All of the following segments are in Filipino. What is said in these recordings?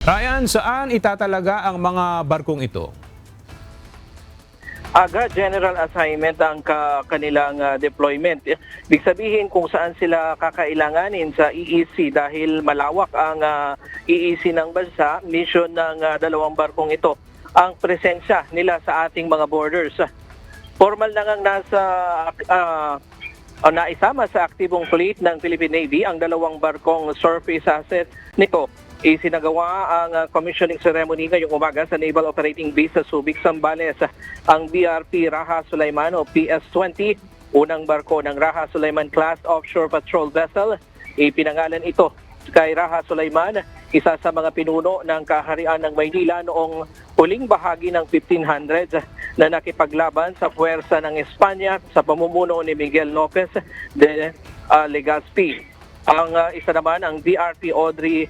Ryan, saan itatalaga ang mga barkong ito? General assignment ang kanilang deployment. Ibig sabihin kung saan sila kakailanganin sa EEC dahil malawak ang EEC ng bansa, mission ng dalawang barkong ito ang presensya nila sa ating mga borders. Formal na ngang naisama sa aktibong fleet ng Philippine Navy ang dalawang barkong surface asset nito. Isinagawa ang commissioning ceremony ngayong umaga sa Naval Operating Base sa Subic, Zambales. Ang BRP Raha Sulaiman o PS-20, unang barko ng Raha Sulaiman class offshore patrol vessel. Ipinangalan ito kay Raha Sulaiman, isa sa mga pinuno ng kaharian ng Maynila noong huling bahagi ng 1500s na nakipaglaban sa puwersa ng Espanya sa pamumuno ni Miguel Lopez de Legazpi. Ang isa naman ang BRP Audrey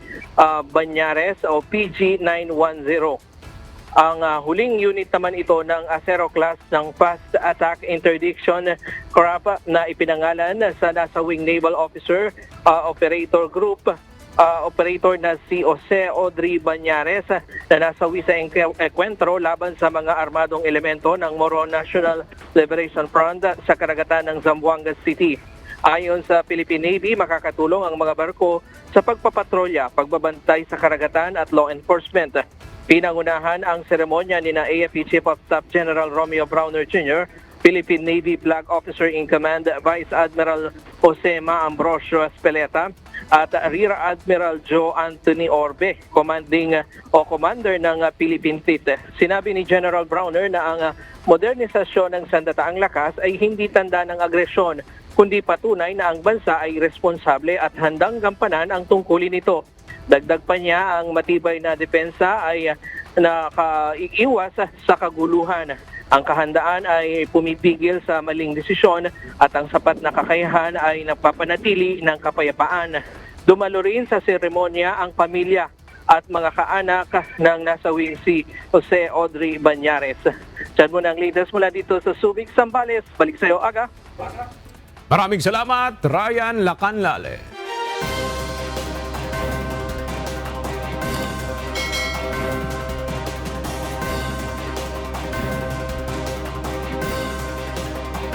Banyares o PG-910. Ang huling unit naman ito ng Acero class ng Fast Attack Interdiction Craft na ipinangalan sa nasawing naval officer operator group operator na si Jose Audrey Banyares na nasawi sa enkwentro laban sa mga armadong elemento ng Moro National Liberation Front sa karagatan ng Zamboanga City. Ayon sa Philippine Navy, makakatulong ang mga barko sa pagpapatrolya, pagbabantay sa karagatan at law enforcement. Pinangunahan ang seremonya ni AFP Chief of Staff General Romeo Browner Jr., Philippine Navy Flag Officer in Command Vice Admiral Jose Ma Ambrosio Espeleta at Rear Admiral Joe Anthony Orbe, Commander ng Philippine Fleet. Sinabi ni General Browner na ang modernisasyon ng sandataang lakas ay hindi tanda ng agresyon, kundi patunay na ang bansa ay responsable at handang gampanan ang tungkulin nito. Dagdag pa niya, ang matibay na depensa ay nakaiiwas sa kaguluhan. Ang kahandaan ay pumipigil sa maling desisyon at ang sapat na kakayahan ay nagpapanatili ng kapayapaan. Dumalo rin sa seremonya ang pamilya at mga kaanak ng nasawing si Jose Audrey Banyares. Diyan muna ang latest mula dito sa Subic, Zambales. Balik sa iyo, Aga. Maraming salamat, Ryan Lacanlale.